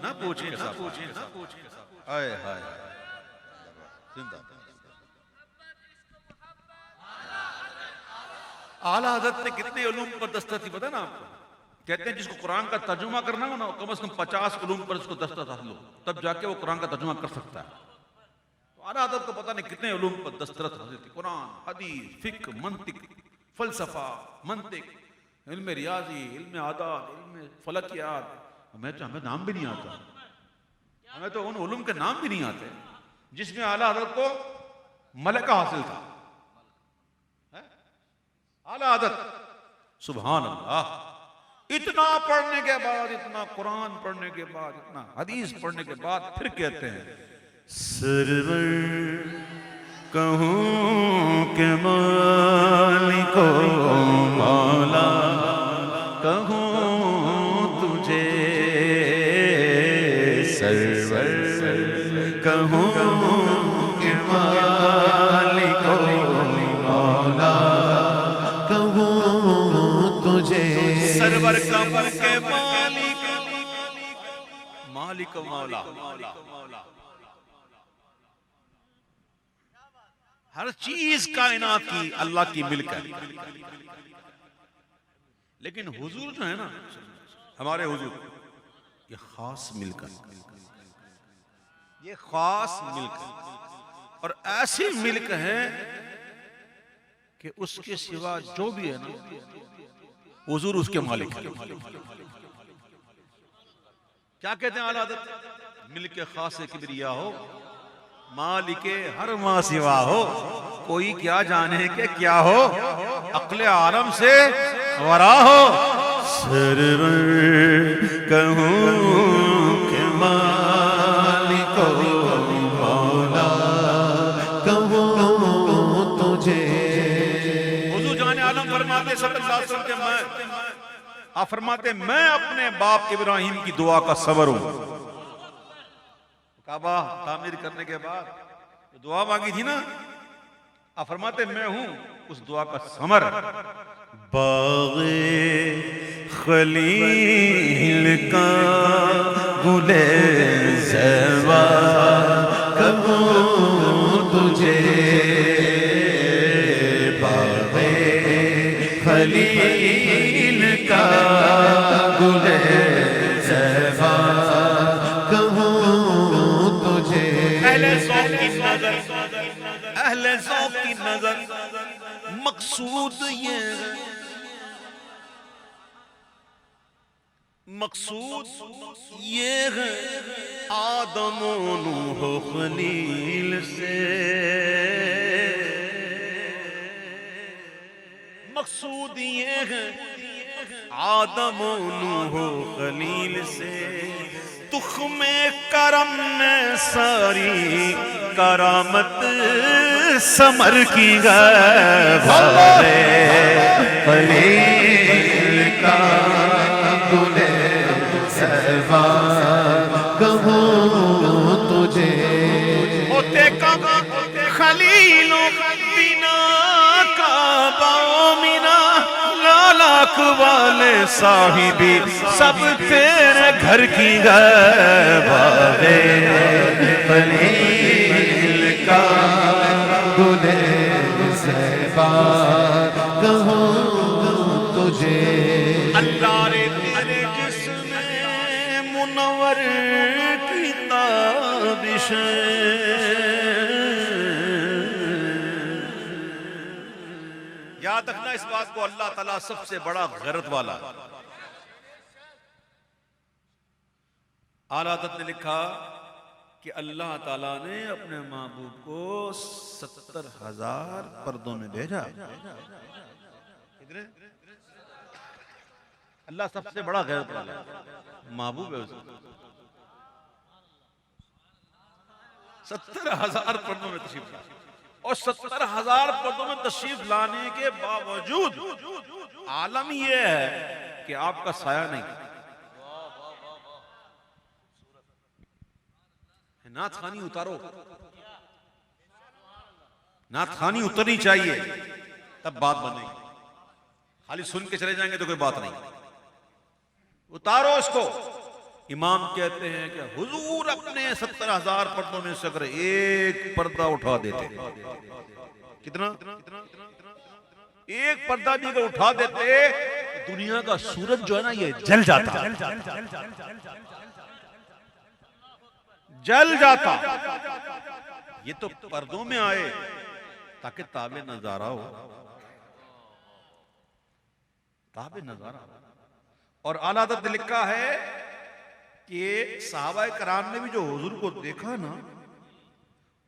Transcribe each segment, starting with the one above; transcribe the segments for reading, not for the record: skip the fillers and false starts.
نہ پوچھیں ہائے ہائے زندہ اعلیٰ حضرت نے کتنے علوم پر دستخط تھی پتہ نا آپ کو؟ کہتے ہیں جس کو قرآن کا ترجمہ کرنا ہو نا کم از کم 50 علوم پر اس کو دستخط حاصل ہو تب جا کے وہ قرآن کا ترجمہ کر سکتا ہے. تو اعلیٰ حضرت کو پتہ نہیں کتنے علوم پر دستخط حاصل تھی. قرآن، حدیث، فقہ، منطق، فلسفہ، منطق، علم ریاضی، علم اعداد، علم فلکیات. ہمیں نام بھی نہیں آتا، ہمیں تو ان علوم کے نام بھی نہیں آتے جس میں اعلیٰ حضرت کو ملکہ حاصل تھا. اعلیٰ حضرت سبحان اللہ اتنا پڑھنے کے بعد، اتنا قرآن پڑھنے کے بعد، اتنا حدیث پڑھنے کے بعد پھر کہتے ہیں سرور کہوں کہ مالک و مولا کہوں تجھے، سرور کہوں کہ مالک و مولا سرور کہوں کہ مالک و مولا. ہر چیز کائنات کی اللہ کی ملک ہے، لیکن حضور جو ہے نا ہمارے حضور یہ خاص ملک ہے، یہ خاص ملک ہے اور ایسی ملک ہے کہ اس کے سوا جو بھی ہے نا حضور اس کے مالک ہے. کیا کہتے ہیں اعلیٰ حضرت؟ ملک خاص کبریا ہو، مالک ہر ما سوا ہو، کوئی کیا جانے کہ کیا ہو، عقل عالم سے ورا ہو. سرور کہوں کہ مالک و مولا کہوں تجھے. حضور جان عالم فرماتے صلی اللہ علیہ وسلم کہ آپ فرماتے میں اپنے باپ ابراہیم کی دعا کا صبر ہوں. کعبہ تعمیر کرنے کے بعد دعا مانگی تھی نا، آپ فرماتے میں ہوں اس دعا کا ثمر. باغ خلیل کا گل زیبا کہوں تجھے، باغ خلیل کا گل زیبا کہوں تجھے. اہل ذوق کی نظر، اہل ذوق کی نظر مقصود یہ ہے، مقصود یہ ہے آدم و نوح و خلیل سے، مقصود یہ ہے آدم و نوح و خلیل سے. تخم کرم میں ساری کرامت سمر کی گئے، خلیل کا گل زیبا کہوں تجھے. ہوتے کب خلیلوں بنا کعبہ منا، لالاک والے صاحبی سب تیرے گھر کی گئے. باغے خلیل کا گل زیبا کہوں تجھے. اللہ نے تیرے جسم منور کی تابش، یاد رکھنا اس بات کو، اللہ تعالیٰ سب سے بڑا غیرت والا. اعلیٰ حضرت نے لکھا کہ اللہ تعالیٰ نے اپنے محبوب کو 70,000 پردوں میں بھیجا. اللہ سب سے بڑا غیرت والا محبوب ہے، 70,000 پردوں میں تشریف لایا، اور 70,000 پردوں میں تشریف لانے کے باوجود عالم یہ ہے کہ آپ کا سایہ نہیں. نعت خوانی اتارو، نعت خوانی اترنی چاہیے تب بات بنے گی. خالی سن کے چلے جائیں گے تو کوئی بات نہیں. اتارو اس کو، امام کہتے ہیں کہ حضور اپنے 70,000 پردوں میں سے اگر ایک پردہ اٹھا دیتے، کتنا؟ ایک پردہ بھی اگر اٹھا دیتے دنیا کا سورج جو ہے نا یہ جل جاتا، جل جاتا۔ یہ تو پردوں میں آئے تاکہ تابع نظارہ ہو، تابع نظارہ ہو۔ اور اعلیٰ حضرت نے لکھا ہے کہ صحابہ کرام نے بھی جو حضور کو دیکھا نا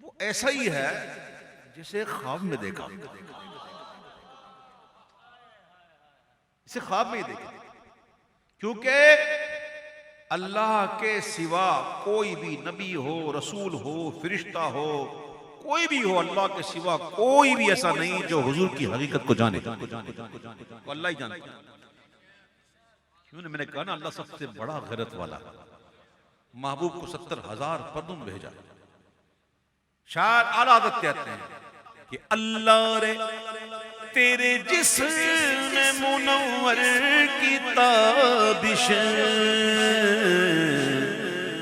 وہ ایسا ہی ہے جسے خواب میں دیکھا، اسے خواب میں ہی دیکھا، کیونکہ اللہ کے سوا کوئی بھی نبی ہو، رسول ہو، فرشتہ ہو، کوئی بھی ہو، اللہ کے سوا کوئی بھی ایسا نہیں جو حضور کی حقیقت کو جانے، وہ اللہ ہی جانتا۔ کیوں نے میں نے کہا نا اللہ سب سے بڑا غیرت والا، محبوب کو 70,000 پردوں میں بھیجا۔ شاعر اعلیٰ حضرت کہتے ہیں کہ اللہ رے تیرے جسم منور کی تابش،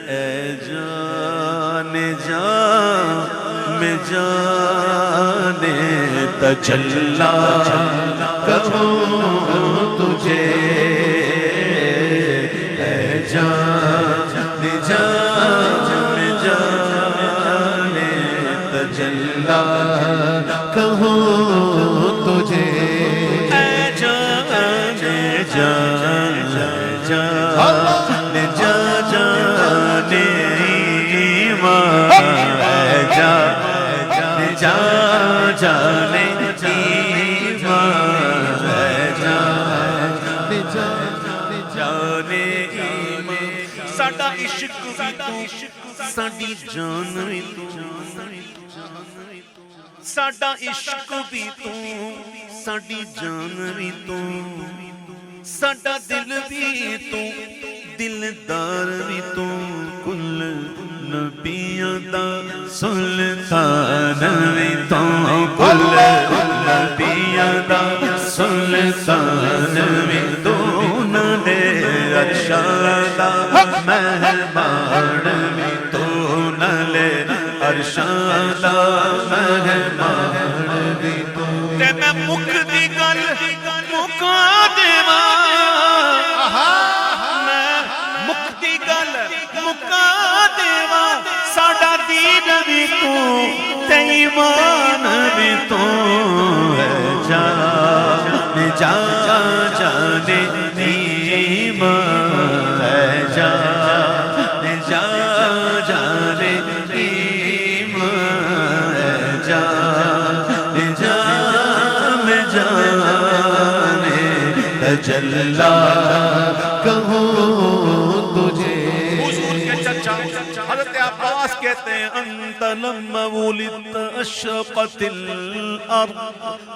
اے جان جان میں جانے تجلا کہوں تجھے، اے جان جان میں جانے تجلا کہوں تجھے، اے جان جان جان جان ایمان، اے جان جان جان ایمان، اے جان جان ایمان۔ ساڈا عشق بھی تو، ساڈی جان بھی تو، ساڈا عشق بھی تو، ساڈی جان بھی تو، ساڈا دل بھی تو، دلدار بھی تو، کل نبیوں دا سلطان بھی تو، کل نبیوں دا سلطان بھی تو، نالے ارشاد دا مہمان بھی تو، نالے ارشاد دا مہمان بھی تو۔ تے میں مک دی گل مکا دیواں، میں مک دی گل مکا دیواں، ساڈا دین بھی تو تے ایمان بھی تو، ہے جان جان جان ایمان، ہے جان جان جان ایمان، ہے جان جان جان تجلا کہوں تجھے۔ حضور کے چچا حضرت عباس کہتے ہیں انت لما ولدت اشرقت الارض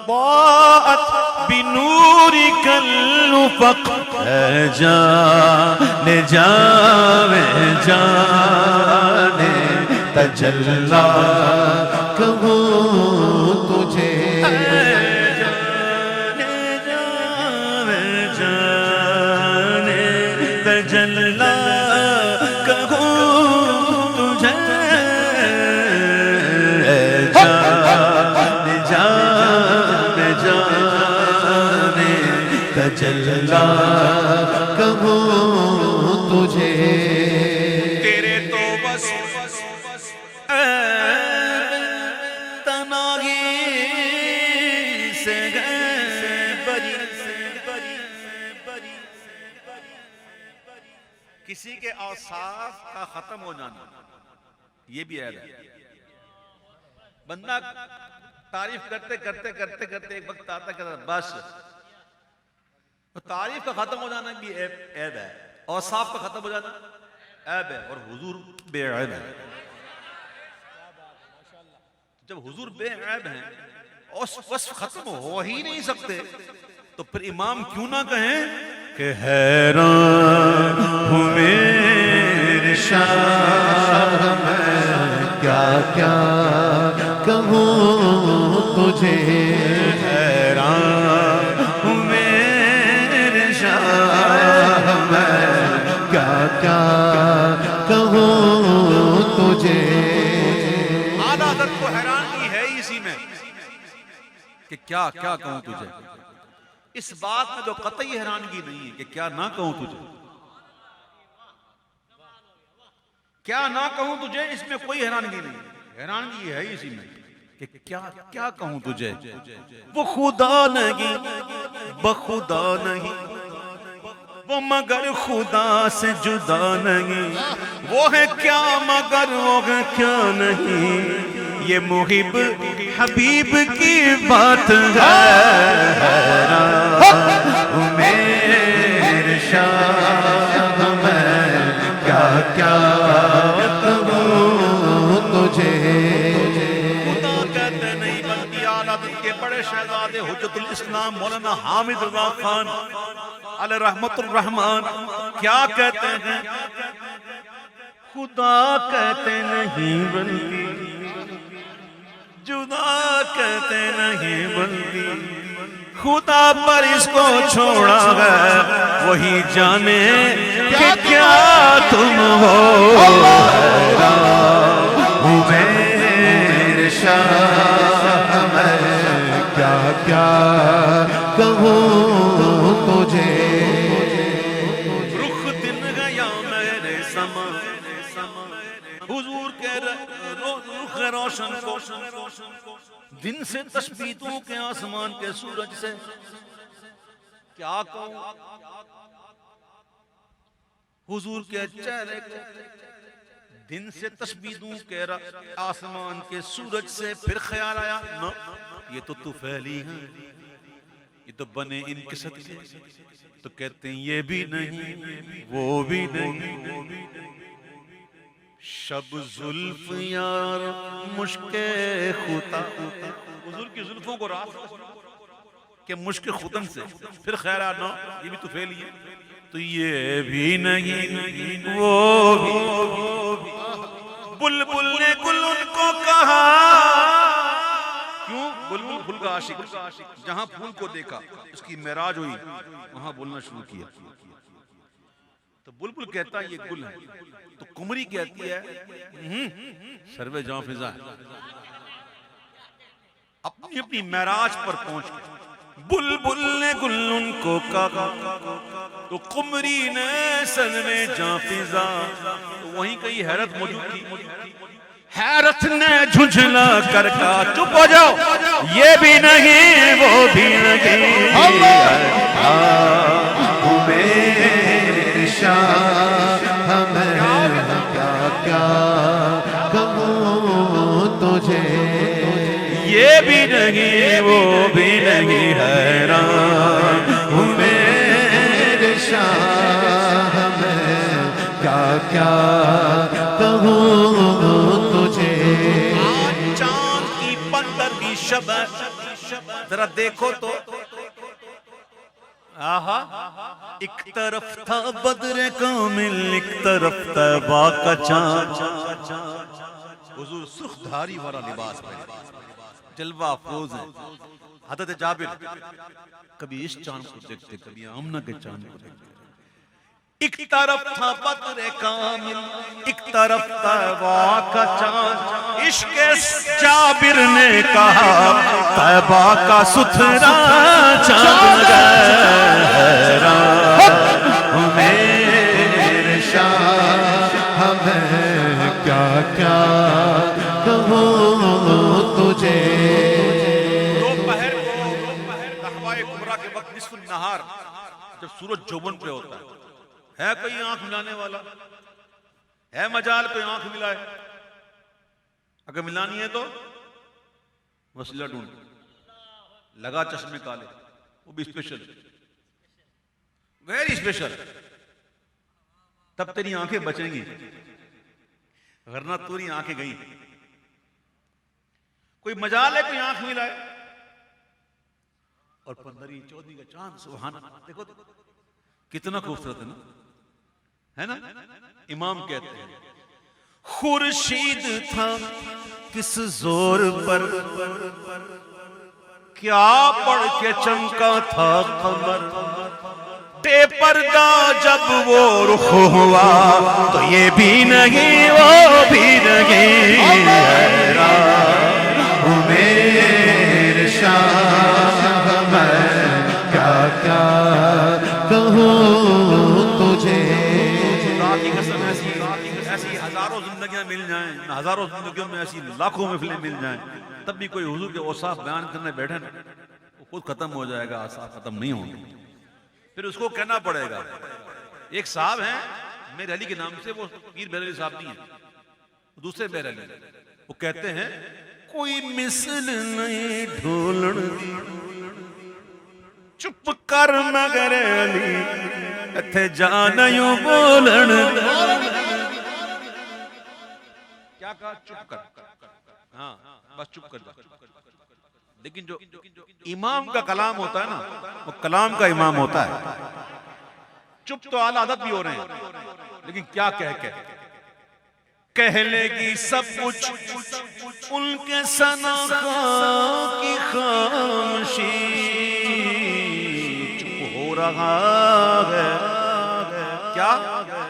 ضاءت بنورك الافق، اے جان جان جان تجلا کہوں تجھے، تجلا کہوں تجھے، جان جان جان تجلا کہوں تجھے۔ تیرے تو بس تناہی سے گئے بری، کسی کے اوصاف کا ختم ہو جانا یہ بھی عیب ہے۔ بندہ تعریف کرتے کرتے کرتے کرتے ایک وقت آتا کہ بس، تعریف کا ختم ہو جانا بھی عیب ہے، اوصاف کا ختم ہو جانا عیب ہے، اور حضور بے عیب ہے۔ جب حضور بے عیب ہیں، وصف ختم ہو ہی نہیں سکتے، تو پھر امام کیوں نہ کہیں کہ حیران ہوں میرے شاہ میں کیا کیا کہوں تجھے، حیران ہوں میرے شاہ میں کیا کیا تجھے. اعلیٰ حضرت کو حیرانگی ہے اسی میں کہ کیا کہوں تجھے. اس بات میں تو قطعی حیرانگی نہیں ہے کہ کیا نہ کہوں تجھے. کیا نہ کہوں تجھے اس میں کوئی حیرانگی نہیں. حیرانگی ہے اسی میں کہ کیا کہوں تجھے. وہ خدا نہیں بخدا نہیں وہ مگر خدا سے جدا نہیں. وہ ہے کیا مگر وہ ہے کیا نہیں. یہ محب حبیب کی بات ہے. میرے شاہ میں کیا کہوں تجھے. خدا کہتے نہیں بلکہ اعلیٰ حضرت کے بڑے شہزادے حجت الاسلام مولانا حامد رضا خان علیہ رحمت الرحمان کیا کہتے ہیں. خدا کہتے نہیں بلکہ جدا کہتے نہیں بلکہ خدا پر اس کو چھوڑا ہے. وہی جانے کہ کیا تم ہو. میرے شاہ میں کیا کہوں تجھے. رخ دن گیا میرے سما حضور کے رخ روشن کو دن سے تشبیہوں کے آسمان کے سورج سے کیا کہوں. حضور کے چہرے کو دن سے تشبیہوں کے آسمان کے سورج سے. پھر خیال آیا نہ یہ تو طفیلی ہیں یہ تو بنے ان کے صدقے. تو کہتے ہیں یہ بھی نہیں وہ بھی نہیں. شب زلف یار مشک خطا حضور کی زلفوں کو رات کہ مشک ختم سے. پھر خیر آنا یہ بھی تو پھیلی ہے. تو یہ بھی نہیں وہ بھی. بلبل نے گل ان کو کہا. کیوں بلبل پھول کا عاشق جہاں پھول کو دیکھا اس کی معراج ہوئی وہاں بولنا شروع کیا. تو بلبل کہتا ہے یہ گل ہے. تو قمری کہتی ہے سروے جہاں فضا ہے. اپنی اپنی معراج پر پہنچ گئے. بلبل نے گل ان کو کہا تو قمری نے سروے جہاں فضا. وہیں کئی حیرت موجود تھی. حیرت نے جھنجھلا کر کہا چپ ہو جاؤ یہ بھی نہیں وہ بھی نہیں. میرے شاہ میں کیا کہوں تجھے. یہ بھی نہیں وہ بھی نہیں. حیران ہوں میرے شاہ میں کیا کہوں تجھے. آج چاند کی 15ویں شب ذرا دیکھو تو آہا. ایک طرف تھا بدر کامل ایک طرف طیبہ کا چاند. حضور سرخ دھاری والا لباس پہنے جلوہ افروز ہیں. حضرت جابر کبھی اس چاند کو دیکھتے کبھی آمنہ کے چاند کو دیکھتے. ایک طرف تھا بدر کامل ایک طرف طیبہ کا چاند. عشق جابر نے کہا طیبہ کا ستھرا چاند میرے شاہ میں کیا کہوں تجھے. دوپہر کو قہوہ کبریٰ کے وقت نصف النہار جب سورج جوبن پہ ہوتا ہے کوئی آنکھ ملانے والا ہے مجال کوئی آنکھ ملائے. اگر ملانی ہے تو وسیلہ ڈھونڈ لگا چشمے کالے وہ بھی اسپیشل ویری اسپیشل. تب تیری آنکھیں بچیں گی ورنہ تیری آنکھیں گئی. کوئی مجال ہے کوئی آنکھ ملائے. اور 15ویں 14ویں کا چاند سبحان اللہ دیکھو کتنا خوبصورت ہے نا. امام کہتے ہیں خورشید تھا کس زور پر کیا پڑھ کے چمکا تھا قمر. ٹے پردہ جب وہ رخ ہوا تو یہ بھی نہیں وہ بھی نہیں حیران ہوں میرے شاہ میں کیا کیا کہوں تجھے خدا کی قسم ایسی ہزاروں زندگیاں مل جائیں، ہزاروں زندگیوں میں ایسی لاکھوں محفلیں مل جائیں، تب بھی کوئی حضور کے اوصاف بیان کرنے بیٹھے نا وہ خود ختم ہو جائے گا، اوصاف ختم نہیں ہوں گے، پھر اس کو کہنا پڑے گا۔ ایک صاحب ہیں میرے علی کے نام سے، وہ پیر بہر علی صاحب نہیں ہیں، دوسرے بہر علی، وہ کہتے ہیں کوئی مثل نہیں ڈھولن دی چپ کر مگر علی اتھے جانا یوں بولن کیا کہا؟ چپ کر، ہاں بس چپ کر جا۔ لیکن جو امام کا کلام ہوتا ہے نا وہ کلام کا امام ہوتا ہے، چپ تو اعلیٰ عادت بھی ہو رہے ہیں لیکن کیا کہہ لے گی سب کچھ ان کے ثنا کی خاموشی، چپ ہو رہا ہے، کیا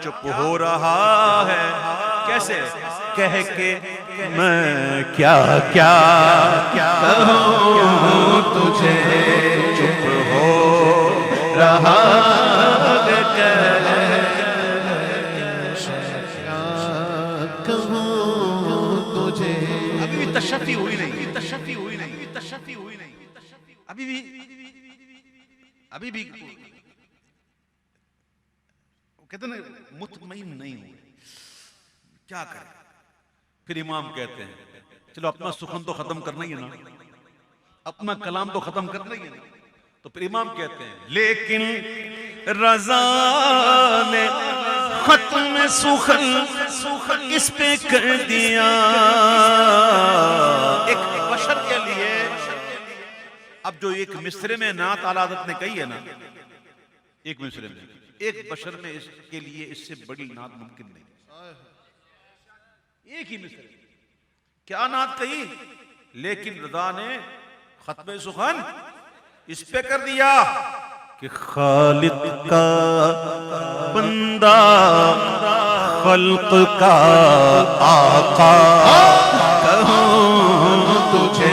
چپ ہو رہا ہے، کیسے کہہ کے میں کیا کیا کہوں تجھے چپ ہو رہا ہے کہوں تجھے ابھی بھی تشفی ہوئی نہیں، ابھی بھی کہتے ہیں مطمئن نہیں ہوئی، کیا کریں؟ پھر امام کہتے ہیں چلو اپنا سخن تو ختم کرنا ہی ہے نا، اپنا کلام تو ختم کرنا ہی ہے نا، تو پھر امام کہتے ہیں لیکن رضا نے ختم سخن اس پہ کر دیا، ایک بشر کے لیے اب جو ایک مصرے میں نعت اعلیٰ حضرت نے کہی ہے نا، ایک مصرے میں ایک بشر میں اس کے لیے اس سے بڑی نعت ممکن نہیں، ایک ہی مصرے کیا نعت کہی؟ لیکن رضا نے ختم سخن اس پہ کر دیا کہ خالق کا بندہ خلق کا آقا کہوں تجھے